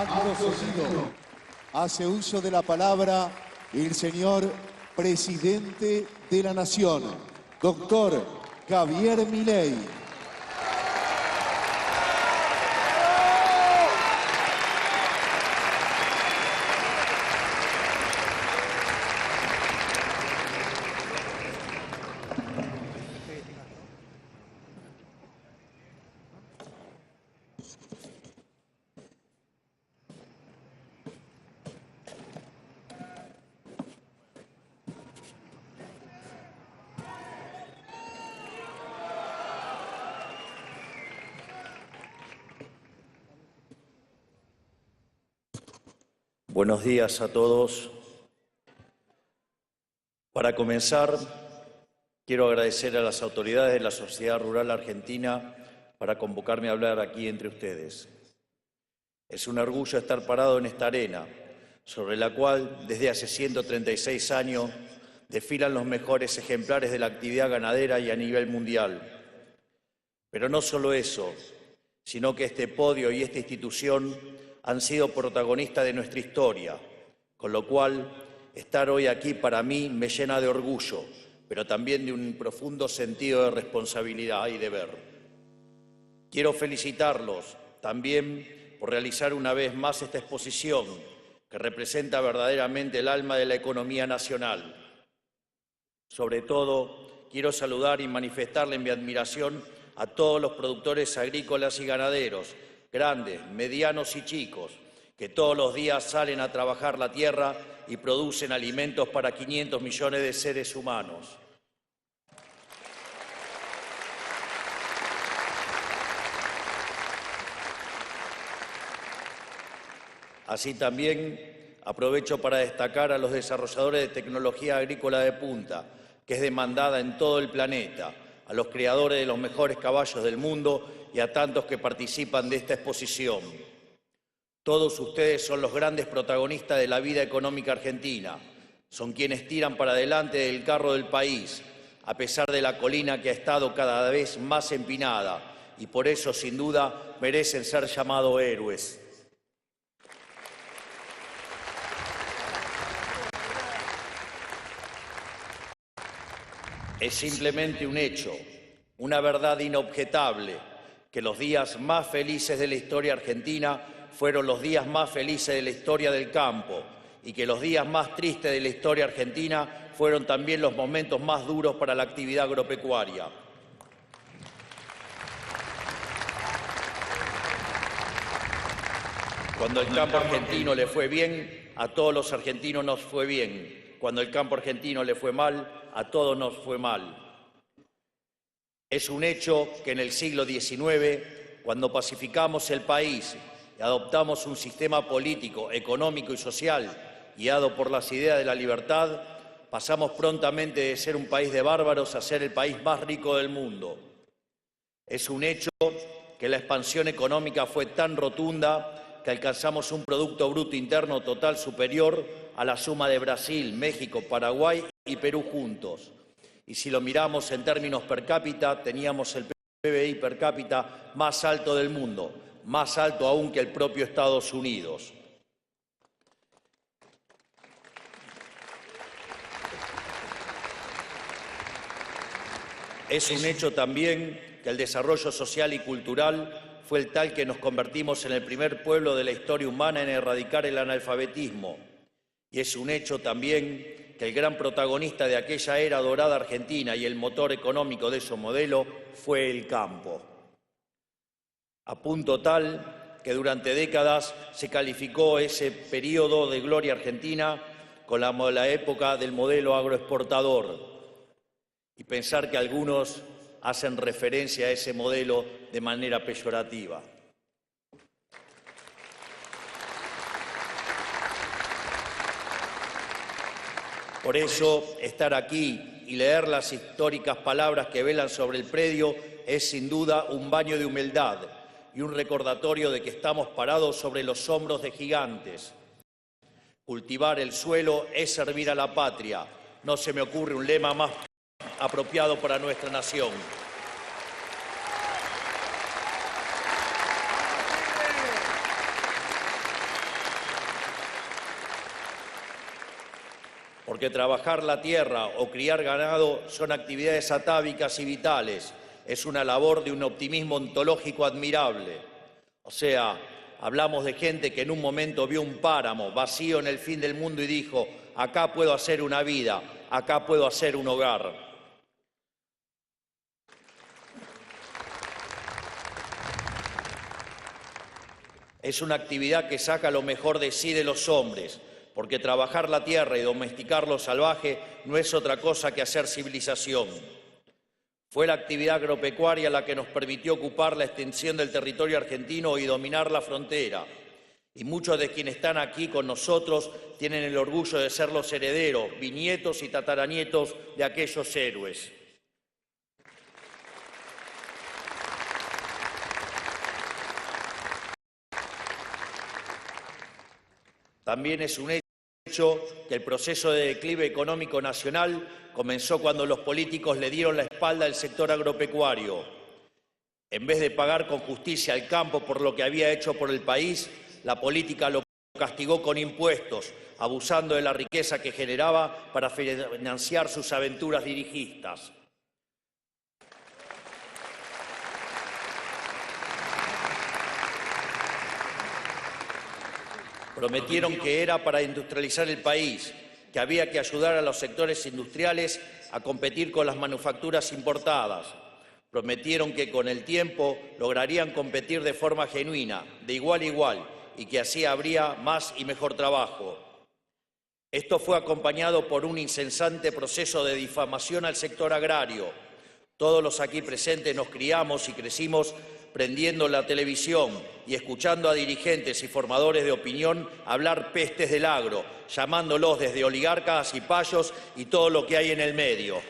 Acto seguido, hace uso de la palabra el señor Presidente de la Nación, doctor Javier Milei. Buenos días a todos. Para comenzar, quiero agradecer a las autoridades de la sociedad rural argentina para convocarme a hablar aquí entre ustedes. Es un orgullo estar parado en esta arena, sobre la cual desde hace 136 años desfilan los mejores ejemplares de la actividad ganadera y a nivel mundial. Pero no solo eso, sino que este podio y esta institución han sido protagonistas de nuestra historia, con lo cual estar hoy aquí para mí me llena de orgullo, pero también de un profundo sentido de responsabilidad y deber. Quiero felicitarlos también por realizar una vez más esta exposición que representa verdaderamente el alma de la economía nacional. Sobre todo, quiero saludar y manifestarle mi admiración a todos los productores agrícolas y ganaderos, grandes, medianos y chicos, que todos los días salen a trabajar la tierra y producen alimentos para 500 millones de seres humanos. Así también aprovecho para destacar a los desarrolladores de tecnología agrícola de punta, que es demandada en todo el planeta, a los creadores de los mejores caballos del mundo y a tantos que participan de esta exposición. Todos ustedes son los grandes protagonistas de la vida económica argentina. Son quienes tiran para adelante el carro del país, a pesar de la colina que ha estado cada vez más empinada, y por eso, sin duda, merecen ser llamados héroes. Es simplemente un hecho, una verdad inobjetable, que los días más felices de la historia argentina fueron los días más felices de la historia del campo y que los días más tristes de la historia argentina fueron también los momentos más duros para la actividad agropecuaria. Cuando el campo argentino le fue bien, a todos los argentinos nos fue bien. Cuando el campo argentino le fue mal, a todos nos fue mal. Es un hecho que en el siglo XIX, cuando pacificamos el país y adoptamos un sistema político, económico y social guiado por las ideas de la libertad, pasamos prontamente de ser un país de bárbaros a ser el país más rico del mundo. Es un hecho que la expansión económica fue tan rotunda que alcanzamos un Producto Bruto Interno Total superior a la suma de Brasil, México, Paraguay y Perú juntos. Y si lo miramos en términos per cápita, teníamos el PBI per cápita más alto del mundo, más alto aún que el propio Estados Unidos. Es un hecho también que el desarrollo social y cultural fue el tal que nos convertimos en el primer pueblo de la historia humana en erradicar el analfabetismo. Y es un hecho también que el gran protagonista de aquella era dorada argentina y el motor económico de ese modelo fue el campo. A punto tal que durante décadas se calificó ese periodo de gloria argentina con la época del modelo agroexportador. Y pensar que algunos hacen referencia a ese modelo de manera peyorativa. Por eso, estar aquí y leer las históricas palabras que velan sobre el predio es sin duda un baño de humildad y un recordatorio de que estamos parados sobre los hombros de gigantes. Cultivar el suelo es servir a la patria. No se me ocurre un lema más apropiado para nuestra nación. porque trabajar la tierra o criar ganado son actividades atávicas y vitales. Es una labor de un optimismo ontológico admirable. O sea, hablamos de gente que en un momento vio un páramo vacío en el fin del mundo y dijo: acá puedo hacer una vida, acá puedo hacer un hogar. Es una actividad que saca lo mejor de sí de los hombres, porque trabajar la tierra y domesticar lo salvaje no es otra cosa que hacer civilización. Fue la actividad agropecuaria la que nos permitió ocupar la extensión del territorio argentino y dominar la frontera. Y muchos de quienes están aquí con nosotros tienen el orgullo de ser los herederos, bisnietos y tataranietos de aquellos héroes. También es un hecho que el proceso de declive económico nacional comenzó cuando los políticos le dieron la espalda al sector agropecuario. En vez de pagar con justicia al campo por lo que había hecho por el país, la política lo castigó con impuestos, abusando de la riqueza que generaba para financiar sus aventuras dirigistas. Prometieron que era para industrializar el país, que había que ayudar a los sectores industriales a competir con las manufacturas importadas. Prometieron que con el tiempo lograrían competir de forma genuina, de igual a igual, y que así habría más y mejor trabajo. Esto fue acompañado por un incesante proceso de difamación al sector agrario. Todos los aquí presentes nos criamos y crecimos prendiendo la televisión y escuchando a dirigentes y formadores de opinión hablar pestes del agro, llamándolos desde oligarcas y payos y todo lo que hay en el medio.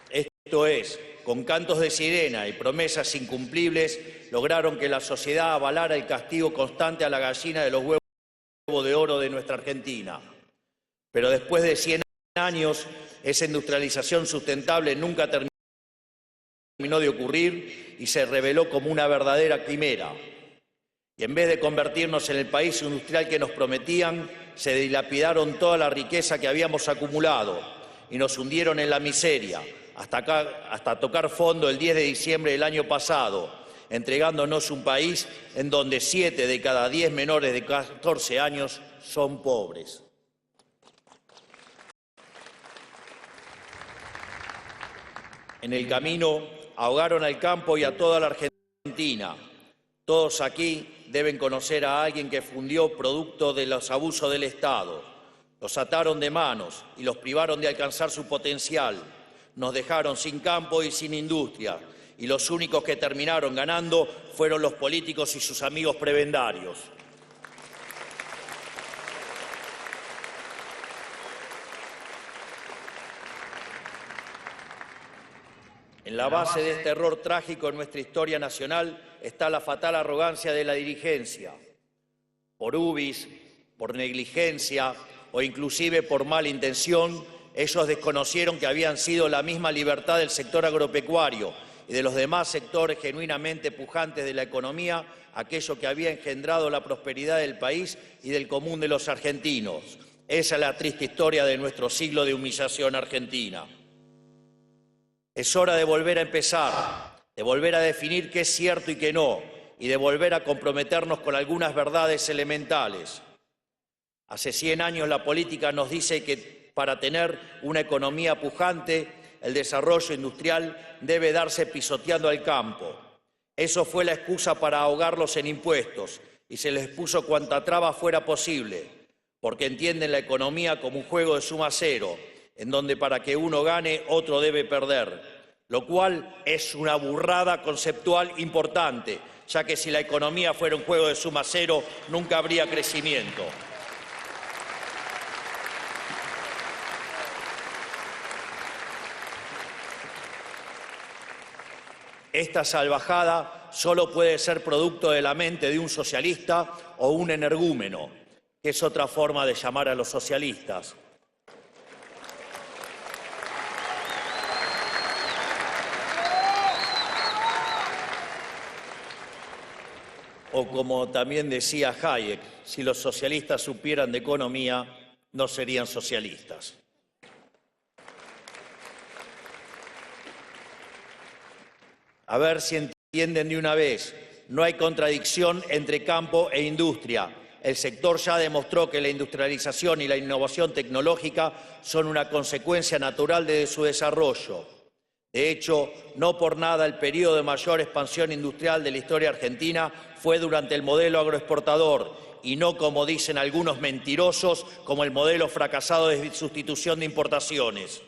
Esto es, con cantos de sirena y promesas incumplibles, lograron que la sociedad avalara el castigo constante a la gallina de los huevos de oro de nuestra Argentina. Pero después de 100 años, esa industrialización sustentable nunca terminó de ocurrir y se reveló como una verdadera quimera. Y en vez de convertirnos en el país industrial que nos prometían, se dilapidaron toda la riqueza que habíamos acumulado y nos hundieron en la miseria, hasta tocar fondo el 10 de diciembre del año pasado, entregándonos un país en donde 7 de cada 10 menores de 14 años son pobres. En el camino ahogaron al campo y a toda la Argentina. Todos aquí deben conocer a alguien que fundió producto de los abusos del Estado. Los ataron de manos y los privaron de alcanzar su potencial. Nos dejaron sin campo y sin industria. Y los únicos que terminaron ganando fueron los políticos y sus amigos prebendarios. En la base de este error trágico en nuestra historia nacional está la fatal arrogancia de la dirigencia. Por ubis, por negligencia o inclusive por mala intención, ellos desconocieron que habían sido la misma libertad del sector agropecuario y de los demás sectores genuinamente pujantes de la economía, aquello que había engendrado la prosperidad del país y del común de los argentinos. Esa es la triste historia de nuestro siglo de humillación argentina. Es hora de volver a empezar, de volver a definir qué es cierto y qué no, y de volver a comprometernos con algunas verdades elementales. Hace 100 años la política nos dice que para tener una economía pujante, el desarrollo industrial debe darse pisoteando al campo. Eso fue la excusa para ahogarlos en impuestos y se les puso cuanta traba fuera posible, porque entienden la economía como un juego de suma cero, en donde para que uno gane, otro debe perder, lo cual es una burrada conceptual importante, ya que si la economía fuera un juego de suma cero, nunca habría crecimiento. Esta salvajada solo puede ser producto de la mente de un socialista o un energúmeno, que es otra forma de llamar a los socialistas. O como también decía Hayek, si los socialistas supieran de economía, no serían socialistas. A ver si entienden de una vez, no hay contradicción entre campo e industria. El sector ya demostró que la industrialización y la innovación tecnológica son una consecuencia natural de su desarrollo. De hecho, no por nada el periodo de mayor expansión industrial de la historia argentina fue durante el modelo agroexportador y no, como dicen algunos mentirosos, como el modelo fracasado de sustitución de importaciones.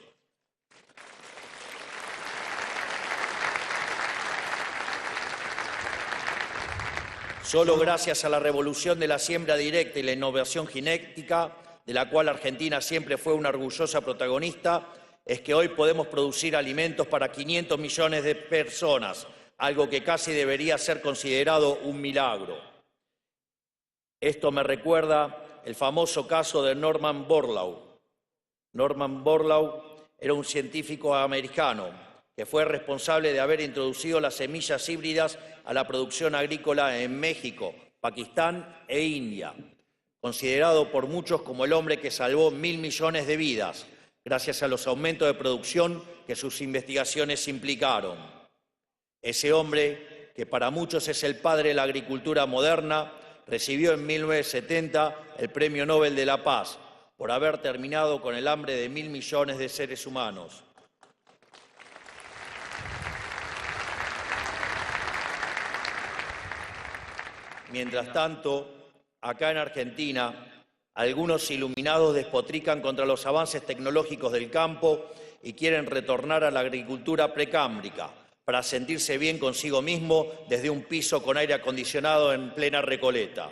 Solo gracias a la revolución de la siembra directa y la innovación genética, de la cual Argentina siempre fue una orgullosa protagonista, es que hoy podemos producir alimentos para 500 millones de personas, algo que casi debería ser considerado un milagro. Esto me recuerda el famoso caso de Norman Borlaug. Norman Borlaug era un científico americano que fue responsable de haber introducido las semillas híbridas a la producción agrícola en México, Pakistán e India, considerado por muchos como el hombre que salvó 1.000 millones de vidas, gracias a los aumentos de producción que sus investigaciones implicaron. Ese hombre, que para muchos es el padre de la agricultura moderna, recibió en 1970 el Premio Nobel de la Paz por haber terminado con el hambre de 1.000 millones de seres humanos. Mientras tanto, acá en Argentina, algunos iluminados despotrican contra los avances tecnológicos del campo y quieren retornar a la agricultura precámbrica para sentirse bien consigo mismo desde un piso con aire acondicionado en plena Recoleta.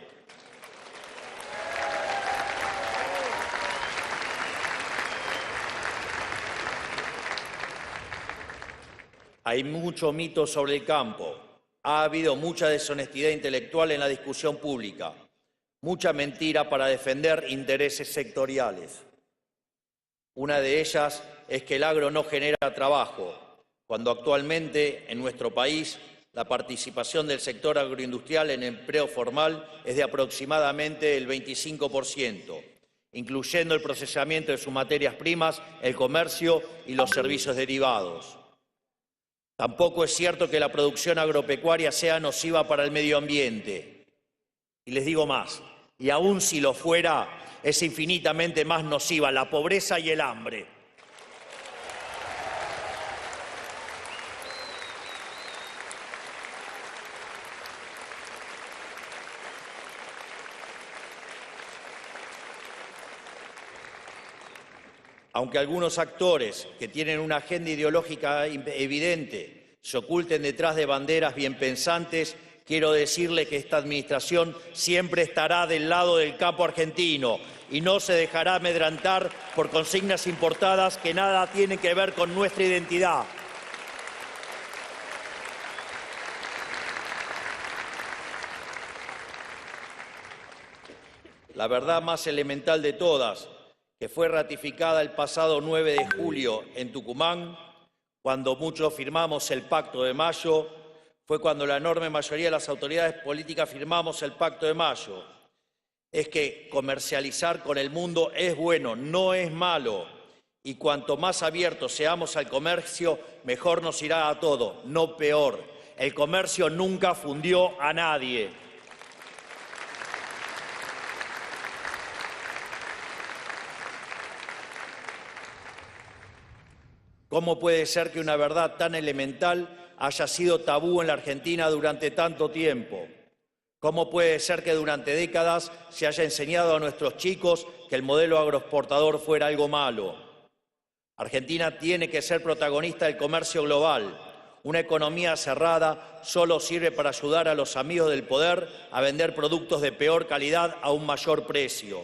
Hay mucho mito sobre el campo. Ha habido mucha deshonestidad intelectual en la discusión pública, mucha mentira para defender intereses sectoriales. Una de ellas es que el agro no genera trabajo, cuando actualmente en nuestro país la participación del sector agroindustrial en empleo formal es de aproximadamente el 25%, incluyendo el procesamiento de sus materias primas, el comercio y los servicios derivados. Tampoco es cierto que la producción agropecuaria sea nociva para el medio ambiente. Y les digo más, y aun si lo fuera, es infinitamente más nociva la pobreza y el hambre. Aunque algunos actores que tienen una agenda ideológica evidente se oculten detrás de banderas bien pensantes, quiero decirle que esta administración siempre estará del lado del campo argentino y no se dejará amedrentar por consignas importadas que nada tienen que ver con nuestra identidad. La verdad más elemental de todas, que fue ratificada el pasado 9 de julio en Tucumán, cuando muchos firmamos el Pacto de Mayo, fue cuando la enorme mayoría de las autoridades políticas firmamos el Pacto de Mayo. Es que comercializar con el mundo es bueno, no es malo. Y cuanto más abiertos seamos al comercio, mejor nos irá a todo, no peor. El comercio nunca fundió a nadie. ¿Cómo puede ser que una verdad tan elemental haya sido tabú en la Argentina durante tanto tiempo? ¿Cómo puede ser que durante décadas se haya enseñado a nuestros chicos que el modelo agroexportador fuera algo malo? Argentina tiene que ser protagonista del comercio global. Una economía cerrada solo sirve para ayudar a los amigos del poder a vender productos de peor calidad a un mayor precio.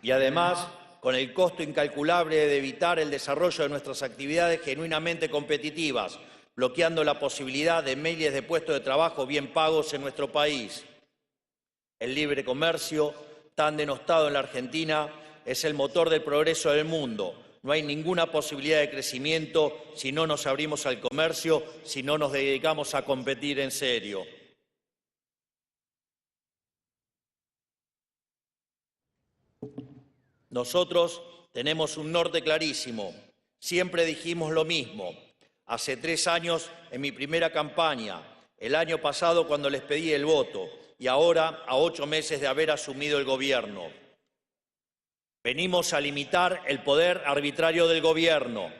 Y además, con el costo incalculable de evitar el desarrollo de nuestras actividades genuinamente competitivas, bloqueando la posibilidad de miles de puestos de trabajo bien pagos en nuestro país. El libre comercio, tan denostado en la Argentina, es el motor del progreso del mundo, No hay ninguna posibilidad de crecimiento si no nos abrimos al comercio, si no nos dedicamos a competir en serio. Nosotros tenemos un norte clarísimo. Siempre dijimos lo mismo. Hace 3 años en mi primera campaña, el año pasado cuando les pedí el voto y ahora a 8 meses de haber asumido el gobierno. Venimos a limitar el poder arbitrario del gobierno,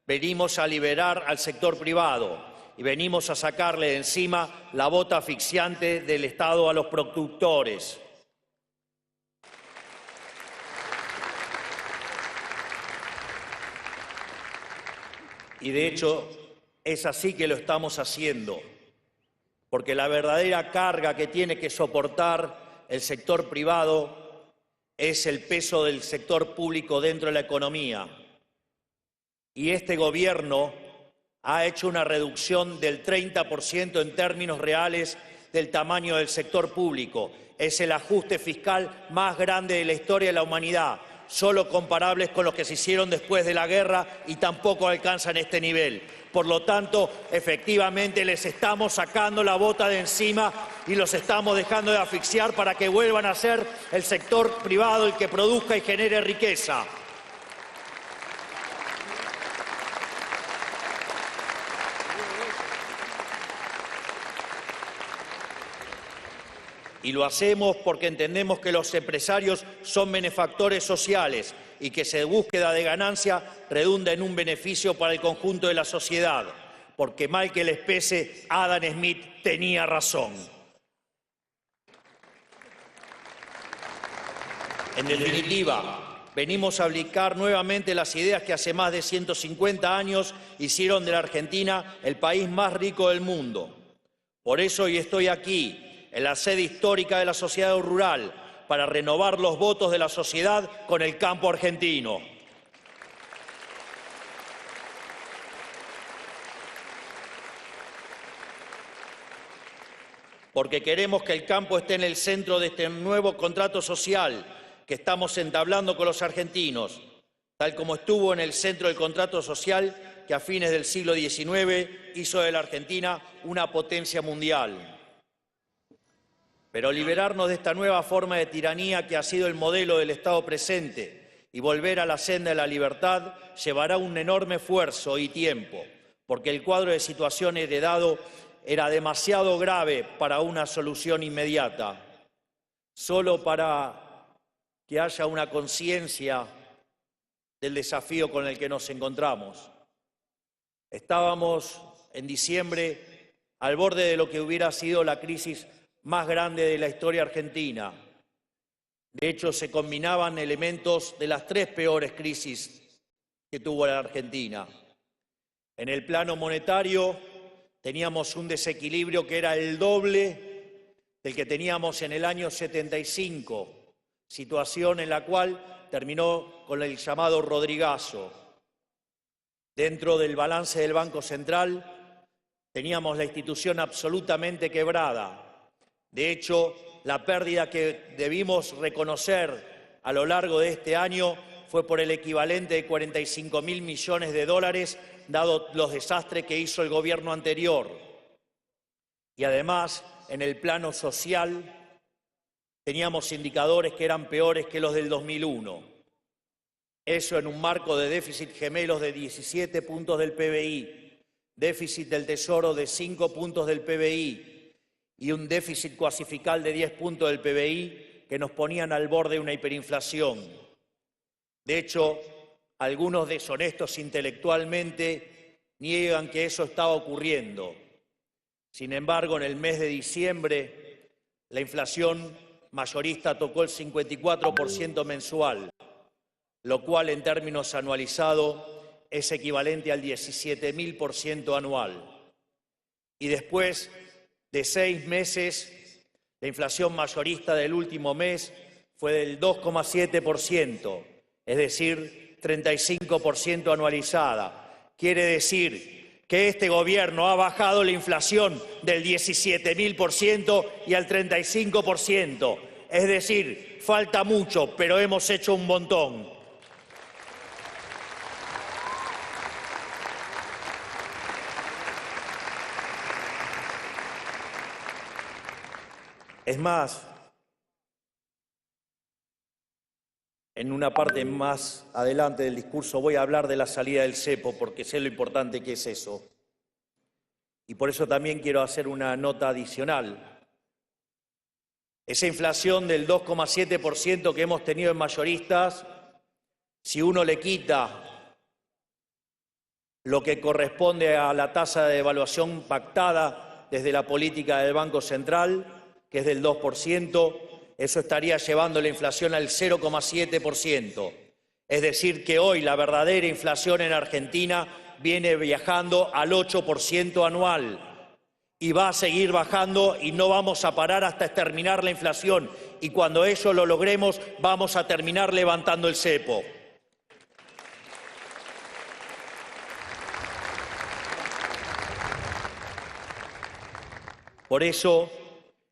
venimos a liberar al sector privado y venimos a sacarle de encima la bota asfixiante del Estado a los productores. Y de hecho, es así que lo estamos haciendo, porque la verdadera carga que tiene que soportar el sector privado es el peso del sector público dentro de la economía. Y este gobierno ha hecho una reducción del 30% en términos reales del tamaño del sector público. Es el ajuste fiscal más grande de la historia de la humanidad, solo comparables con los que se hicieron después de la guerra y tampoco alcanzan este nivel. Por lo tanto, efectivamente les estamos sacando la bota de encima y los estamos dejando de asfixiar para que vuelvan a ser el sector privado el que produzca y genere riqueza. Y lo hacemos porque entendemos que los empresarios son benefactores sociales y que su búsqueda de ganancia redunda en un beneficio para el conjunto de la sociedad. Porque mal que les pese, Adam Smith tenía razón. En definitiva, venimos a aplicar nuevamente las ideas que hace más de 150 años hicieron de la Argentina el país más rico del mundo. Por eso hoy estoy aquí, en la sede histórica de la sociedad rural, para renovar los votos de la sociedad con el campo argentino. Porque queremos que el campo esté en el centro de este nuevo contrato social que estamos entablando con los argentinos, tal como estuvo en el centro del contrato social que a fines del siglo XIX hizo de la Argentina una potencia mundial. Pero liberarnos de esta nueva forma de tiranía que ha sido el modelo del Estado presente y volver a la senda de la libertad llevará un enorme esfuerzo y tiempo, porque el cuadro de situación heredado era demasiado grave para una solución inmediata. Solo para que haya una conciencia del desafío con el que nos encontramos. Estábamos en diciembre al borde de lo que hubiera sido la crisis más grande de la historia argentina. De hecho, se combinaban elementos de las 3 peores crisis que tuvo la Argentina. En el plano monetario teníamos un desequilibrio que era el doble del que teníamos en el año 75, situación en la cual terminó con el llamado Rodrigazo. Dentro del balance del Banco Central teníamos la institución absolutamente quebrada. De hecho, la pérdida que debimos reconocer a lo largo de este año fue por el equivalente de 45.000 millones de dólares, dado los desastres que hizo el gobierno anterior. Y además, en el plano social, teníamos indicadores que eran peores que los del 2001. Eso en un marco de déficit gemelos de 17 puntos del PBI, déficit del Tesoro de 5 puntos del PBI, y un déficit coacifiscal de 10 puntos del PBI que nos ponían al borde de una hiperinflación. De hecho, algunos deshonestos intelectualmente niegan que eso estaba ocurriendo. Sin embargo, en el mes de diciembre, la inflación mayorista tocó el 54% mensual, lo cual en términos anualizados es equivalente al 17.000% anual. Y después de 6 meses, la inflación mayorista del último mes fue del 2,7%, es decir, 35% anualizada. Quiere decir que este gobierno ha bajado la inflación del 17.000% y al 35%. Es decir, falta mucho, pero hemos hecho un montón. Es más, en una parte más adelante del discurso voy a hablar de la salida del cepo, porque sé lo importante que es eso. Y por eso también quiero hacer una nota adicional. Esa inflación del 2,7% que hemos tenido en mayoristas, si uno le quita lo que corresponde a la tasa de devaluación pactada desde la política del Banco Central, que es del 2%, eso estaría llevando la inflación al 0,7%. Es decir, que hoy la verdadera inflación en Argentina viene viajando al 8% anual. Y va a seguir bajando y no vamos a parar hasta exterminar la inflación. Y cuando eso lo logremos, vamos a terminar levantando el cepo. Por eso,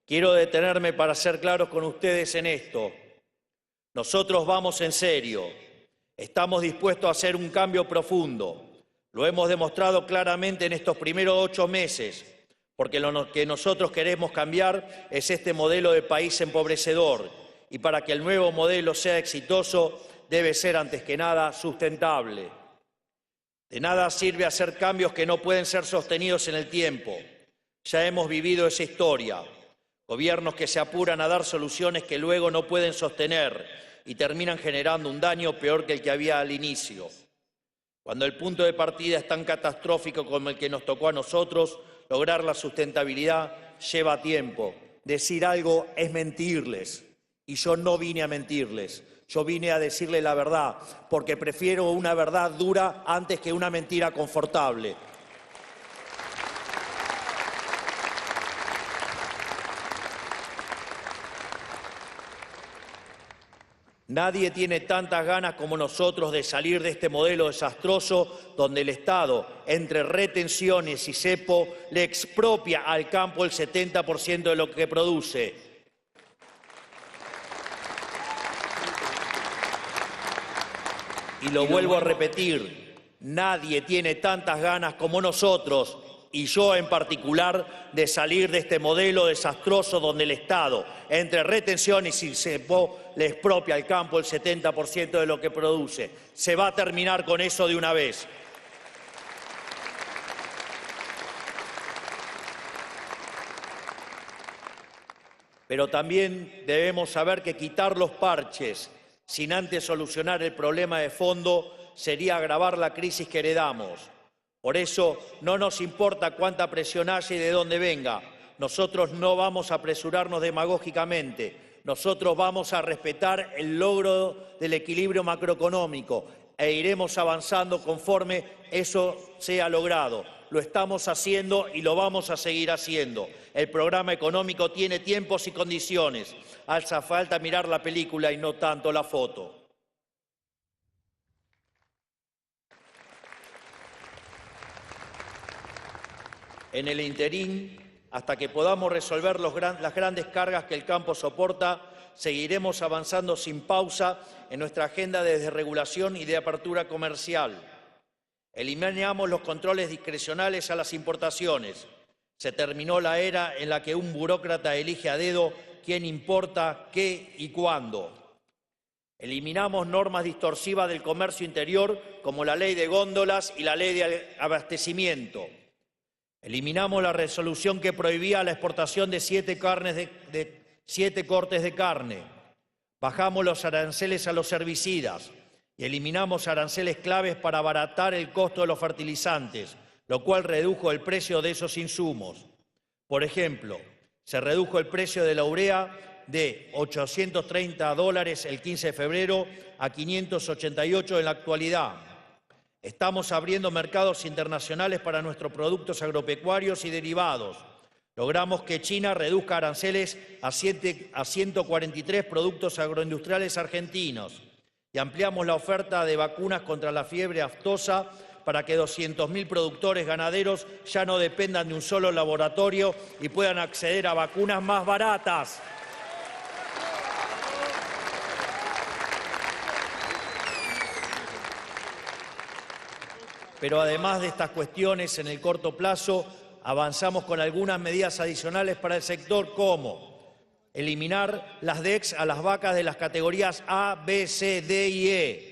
quiero detenerme para ser claros con ustedes en esto. Nosotros vamos en serio. Estamos dispuestos a hacer un cambio profundo. Lo hemos demostrado claramente en estos primeros 8 meses. Porque lo que nosotros queremos cambiar es este modelo de país empobrecedor. Y para que el nuevo modelo sea exitoso, debe ser antes que nada sustentable. De nada sirve hacer cambios que no pueden ser sostenidos en el tiempo. Ya hemos vivido esa historia. Gobiernos que se apuran a dar soluciones que luego no pueden sostener y terminan generando un daño peor que el que había al inicio. Cuando el punto de partida es tan catastrófico como el que nos tocó a nosotros, lograr la sustentabilidad lleva tiempo. Decir algo es mentirles. Y yo no vine a mentirles. Yo vine a decirles la verdad, porque prefiero una verdad dura antes que una mentira confortable. Nadie tiene tantas ganas como nosotros de salir de este modelo desastroso donde el Estado, entre retenciones y cepo, le expropia al campo el 70% de lo que produce. Y lo vuelvo a repetir, nadie tiene tantas ganas como nosotros, y yo en particular, de salir de este modelo desastroso donde el Estado, entre retenciones y cepo, le expropia al campo el 70% de lo que produce. Se va a terminar con eso de una vez. Pero también debemos saber que quitar los parches sin antes solucionar el problema de fondo sería agravar la crisis que heredamos. Por eso no nos importa cuánta presión haya y de dónde venga. Nosotros no vamos a apresurarnos demagógicamente. Nosotros vamos a respetar el logro del equilibrio macroeconómico e iremos avanzando conforme eso sea logrado. Lo estamos haciendo y lo vamos a seguir haciendo. El programa económico tiene tiempos y condiciones. Hace falta mirar la película y no tanto la foto. En el interín, hasta que podamos resolver las grandes cargas que el campo soporta, seguiremos avanzando sin pausa en nuestra agenda de desregulación y de apertura comercial. Eliminamos los controles discrecionales a las importaciones. Se terminó la era en la que un burócrata elige a dedo quién importa, qué y cuándo. Eliminamos normas distorsivas del comercio interior como la ley de góndolas y la ley de abastecimiento. Eliminamos la resolución que prohibía la exportación de 7 cortes de carne. Bajamos los aranceles a los herbicidas y eliminamos aranceles claves para abaratar el costo de los fertilizantes, lo cual redujo el precio de esos insumos. Por ejemplo, se redujo el precio de la urea de $830 el 15 de febrero a $588 en la actualidad. Estamos abriendo mercados internacionales para nuestros productos agropecuarios y derivados. Logramos que China reduzca aranceles a 143 productos agroindustriales argentinos y ampliamos la oferta de vacunas contra la fiebre aftosa para que 200.000 productores ganaderos ya no dependan de un solo laboratorio y puedan acceder a vacunas más baratas. Pero además de estas cuestiones, en el corto plazo, avanzamos con algunas medidas adicionales para el sector como eliminar las DEX a las vacas de las categorías A, B, C, D y E.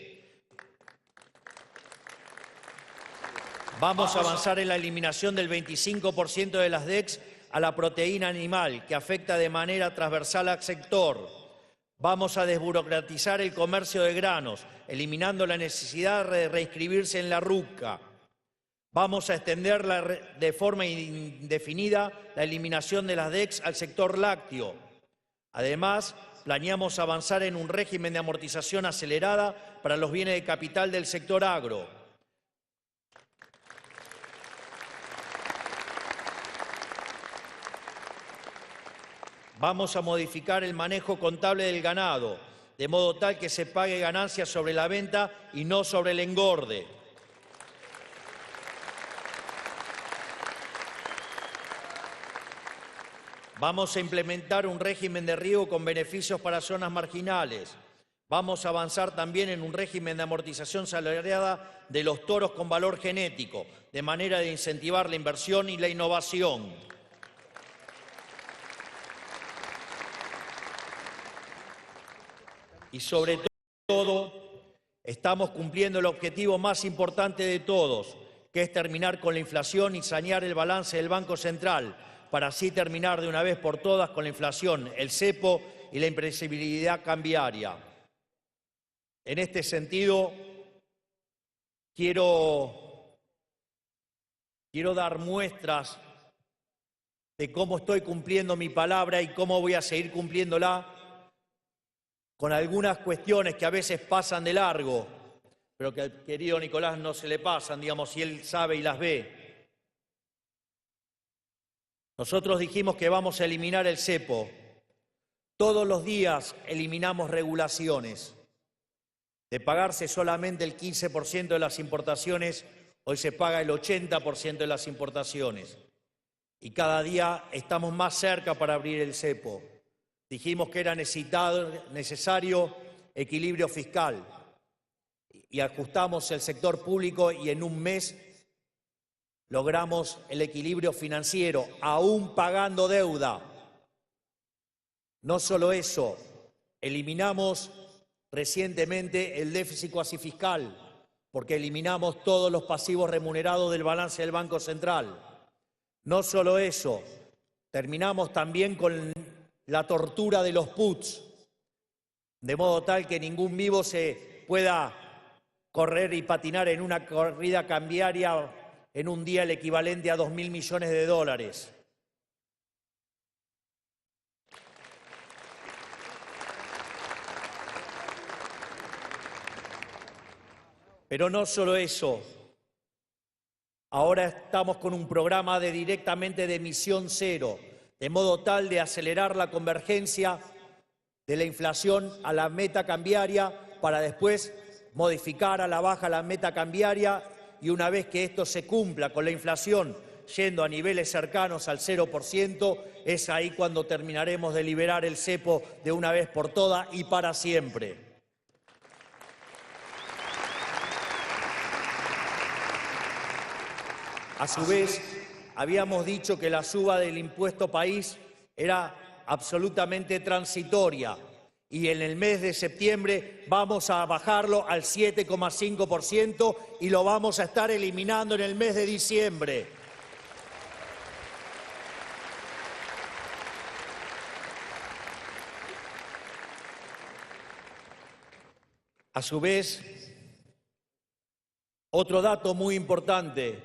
Vamos a avanzar en la eliminación del 25% de las DEX a la proteína animal, que afecta de manera transversal al sector. Vamos a desburocratizar el comercio de granos, eliminando la necesidad de reinscribirse en la RUCA. Vamos a extender de forma indefinida la eliminación de las DEX al sector lácteo. Además, planeamos avanzar en un régimen de amortización acelerada para los bienes de capital del sector agro. Vamos a modificar el manejo contable del ganado, de modo tal que se pague ganancias sobre la venta y no sobre el engorde. Vamos a implementar un régimen de riego con beneficios para zonas marginales. Vamos a avanzar también en un régimen de amortización salariada de los toros con valor genético, de manera de incentivar la inversión y la innovación. Y sobre todo, estamos cumpliendo el objetivo más importante de todos, que es terminar con la inflación y sanear el balance del Banco Central, para así terminar de una vez por todas con la inflación, el cepo y la imprevisibilidad cambiaria. En este sentido, quiero dar muestras de cómo estoy cumpliendo mi palabra y cómo voy a seguir cumpliéndola, con algunas cuestiones que a veces pasan de largo, pero que al querido Nicolás no se le pasan, digamos, si él sabe y las ve. Nosotros dijimos que vamos a eliminar el cepo. Todos los días eliminamos regulaciones. De pagarse solamente el 15% de las importaciones, hoy se paga el 80% de las importaciones. Y cada día estamos más cerca para abrir el cepo. Dijimos que era necesario equilibrio fiscal y ajustamos el sector público y en un mes logramos el equilibrio financiero, aún pagando deuda. No solo eso, eliminamos recientemente el déficit cuasi fiscal, porque eliminamos todos los pasivos remunerados del balance del Banco Central. No solo eso, terminamos también con la tortura de los puts, de modo tal que ningún vivo se pueda correr y patinar en una corrida cambiaria en un día el equivalente a 2.000 millones de dólares. Pero no solo eso, ahora estamos con un programa directamente de emisión cero, de modo tal de acelerar la convergencia de la inflación a la meta cambiaria para después modificar a la baja la meta cambiaria y una vez que esto se cumpla con la inflación yendo a niveles cercanos al 0%, es ahí cuando terminaremos de liberar el cepo de una vez por todas y para siempre. A su vez, habíamos dicho que la suba del impuesto país era absolutamente transitoria y en el mes de septiembre vamos a bajarlo al 7,5% y lo vamos a estar eliminando en el mes de diciembre. A su vez, otro dato muy importante.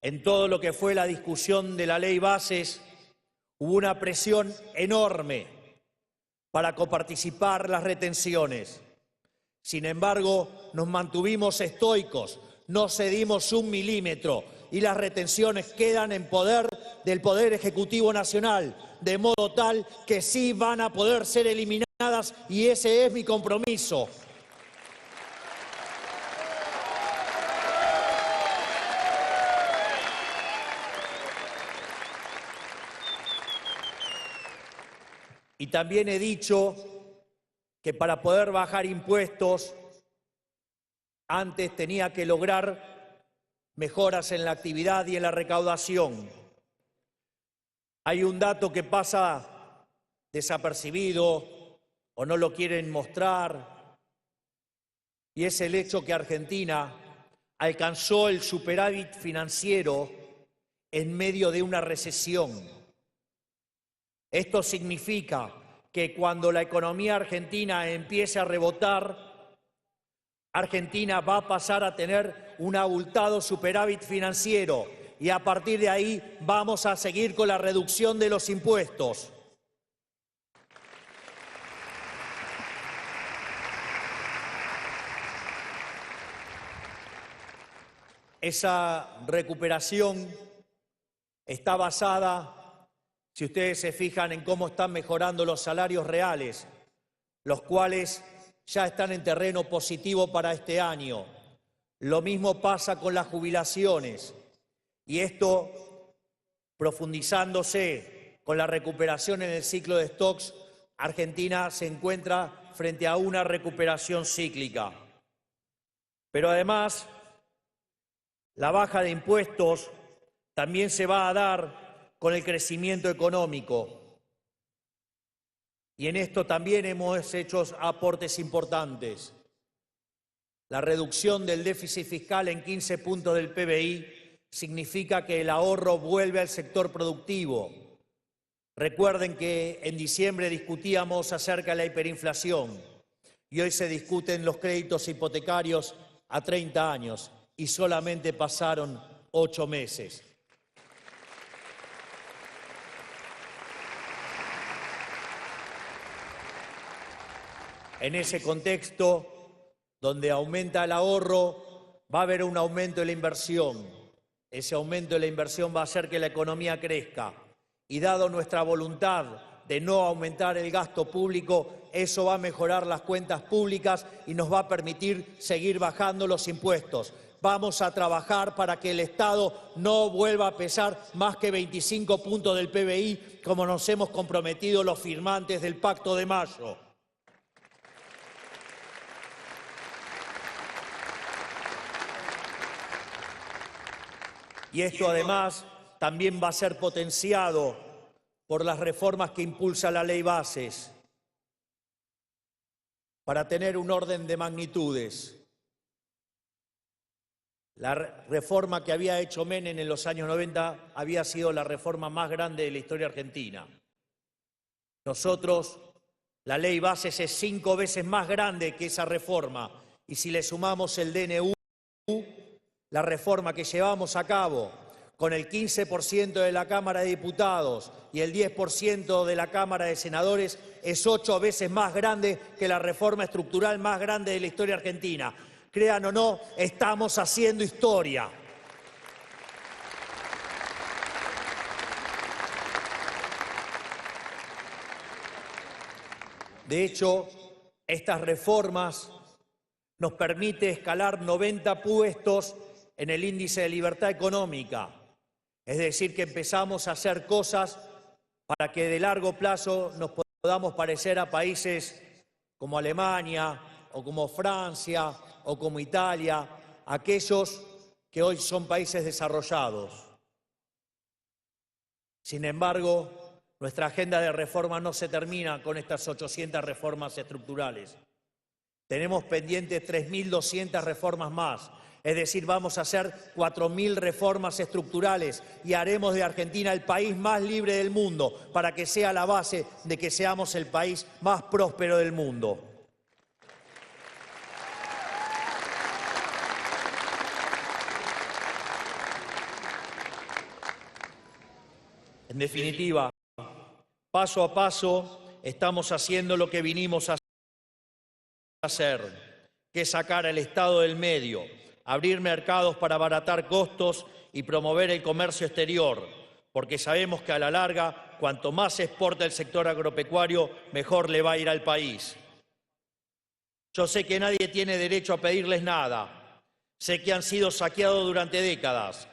En todo lo que fue la discusión de la ley bases, hubo una presión enorme para coparticipar las retenciones. Sin embargo, nos mantuvimos estoicos, no cedimos un milímetro y las retenciones quedan en poder del Poder Ejecutivo Nacional, de modo tal que sí van a poder ser eliminadas y ese es mi compromiso. Y también he dicho que para poder bajar impuestos, antes tenía que lograr mejoras en la actividad y en la recaudación. Hay un dato que pasa desapercibido o no lo quieren mostrar, y es el hecho que Argentina alcanzó el superávit financiero en medio de una recesión. Esto significa que cuando la economía argentina empiece a rebotar, Argentina va a pasar a tener un abultado superávit financiero y a partir de ahí vamos a seguir con la reducción de los impuestos. Esa recuperación está basada, si ustedes se fijan, en cómo están mejorando los salarios reales, los cuales ya están en terreno positivo para este año. Lo mismo pasa con las jubilaciones. Y esto, profundizándose con la recuperación en el ciclo de stocks, Argentina se encuentra frente a una recuperación cíclica. Pero además, la baja de impuestos también se va a dar con el crecimiento económico. Y en esto también hemos hecho aportes importantes. La reducción del déficit fiscal en 15 puntos del PBI significa que el ahorro vuelve al sector productivo. Recuerden que en diciembre discutíamos acerca de la hiperinflación y hoy se discuten los créditos hipotecarios a 30 años y solamente pasaron 8 meses. En ese contexto, donde aumenta el ahorro, va a haber un aumento de la inversión. Ese aumento de la inversión va a hacer que la economía crezca. Y dado nuestra voluntad de no aumentar el gasto público, eso va a mejorar las cuentas públicas y nos va a permitir seguir bajando los impuestos. Vamos a trabajar para que el Estado no vuelva a pesar más que 25 puntos del PBI, como nos hemos comprometido los firmantes del Pacto de Mayo. Y esto además también va a ser potenciado por las reformas que impulsa la Ley Bases, para tener un orden de magnitudes. La reforma que había hecho Menem en los años 90 había sido la reforma más grande de la historia argentina. Nosotros, la Ley Bases es 5 veces más grande que esa reforma, y si le sumamos el DNU, la reforma que llevamos a cabo con el 15% de la Cámara de Diputados y el 10% de la Cámara de Senadores, es 8 veces más grande que la reforma estructural más grande de la historia argentina. Crean o no, estamos haciendo historia. De hecho, estas reformas nos permiten escalar 90 puestos en el índice de libertad económica. Es decir, que empezamos a hacer cosas para que de largo plazo nos podamos parecer a países como Alemania o como Francia o como Italia, aquellos que hoy son países desarrollados. Sin embargo, nuestra agenda de reforma no se termina con estas 800 reformas estructurales. Tenemos pendientes 3.200 reformas más. Es decir, vamos a hacer 4.000 reformas estructurales y haremos de Argentina el país más libre del mundo para que sea la base de que seamos el país más próspero del mundo. En definitiva, paso a paso estamos haciendo lo que vinimos a hacer, que es sacar al Estado del medio, abrir mercados para abaratar costos y promover el comercio exterior, porque sabemos que a la larga, cuanto más se exporta el sector agropecuario, mejor le va a ir al país. Yo sé que nadie tiene derecho a pedirles nada. Sé que han sido saqueados durante décadas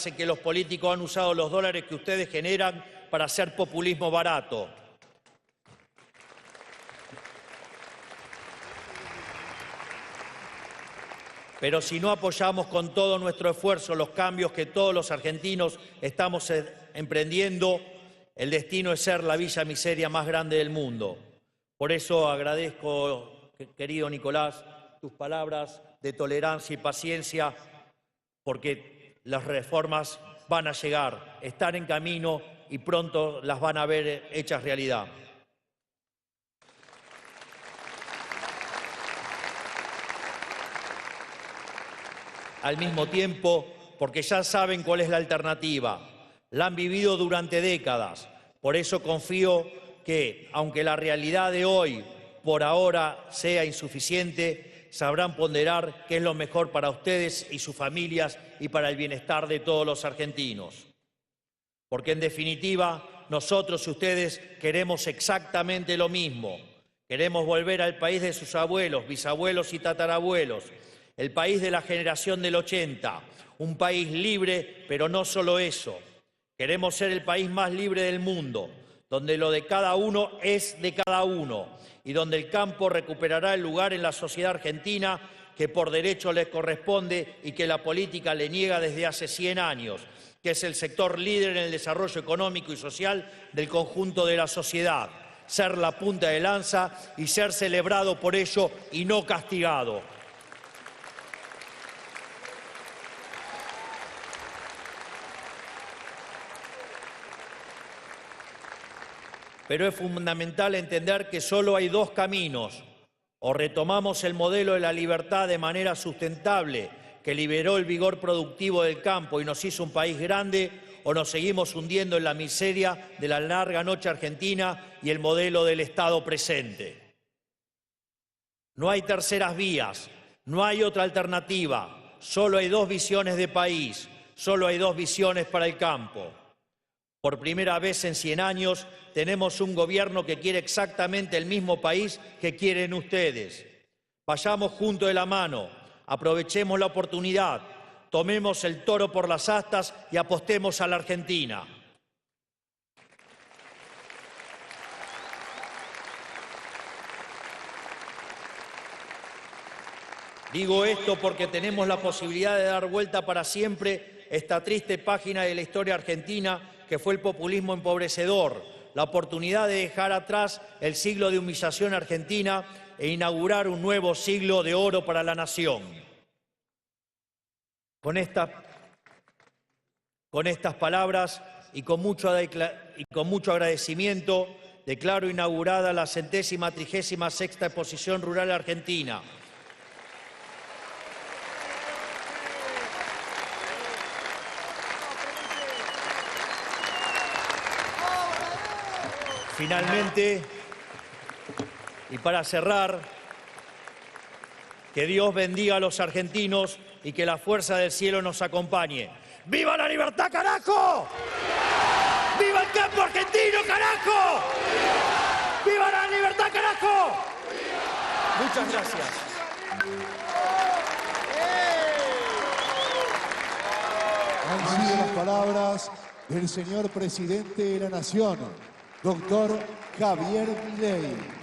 en que los políticos han usado los dólares que ustedes generan para hacer populismo barato. Pero si no apoyamos con todo nuestro esfuerzo los cambios que todos los argentinos estamos emprendiendo, El destino es ser la villa miseria más grande del mundo. Por eso agradezco, querido Nicolás, tus palabras de tolerancia y paciencia, porque las reformas van a llegar, están en camino y pronto las van a ver hechas realidad. Al mismo tiempo, porque ya saben cuál es la alternativa. La han vivido durante décadas. Por eso confío que, aunque la realidad de hoy por ahora sea insuficiente, sabrán ponderar qué es lo mejor para ustedes y sus familias y para el bienestar de todos los argentinos. Porque en definitiva, nosotros y ustedes queremos exactamente lo mismo. Queremos volver al país de sus abuelos, bisabuelos y tatarabuelos, el país de la generación del 80, un país libre, pero no solo eso. Queremos ser el país más libre del mundo, donde lo de cada uno es de cada uno y donde el campo recuperará el lugar en la sociedad argentina que por derecho les corresponde y que la política le niega desde hace 100 años, que es el sector líder en el desarrollo económico y social del conjunto de la sociedad. Ser la punta de lanza y ser celebrado por ello y no castigado. Pero es fundamental entender que solo hay dos caminos. O retomamos el modelo de la libertad de manera sustentable, que liberó el vigor productivo del campo y nos hizo un país grande, o nos seguimos hundiendo en la miseria de la larga noche argentina y el modelo del Estado presente. No hay terceras vías, no hay otra alternativa, solo hay dos visiones de país, solo hay dos visiones para el campo. Por primera vez en 100 años tenemos un gobierno que quiere exactamente el mismo país que quieren ustedes. Vayamos juntos de la mano, aprovechemos la oportunidad, tomemos el toro por las astas y apostemos a la Argentina. Digo esto porque tenemos la posibilidad de dar vuelta para siempre esta triste página de la historia argentina que fue el populismo empobrecedor, la oportunidad de dejar atrás el siglo de humillación argentina e inaugurar un nuevo siglo de oro para la nación. Con estas palabras y con mucho agradecimiento, declaro inaugurada la 136ª Exposición Rural Argentina. Finalmente, y para cerrar, que Dios bendiga a los argentinos y que la fuerza del cielo nos acompañe. ¡Viva la libertad, carajo! ¡Viva el campo argentino, carajo! ¡Viva la libertad, carajo! Muchas gracias. Han sido las palabras del señor presidente de la Nación, doctor Javier Milei.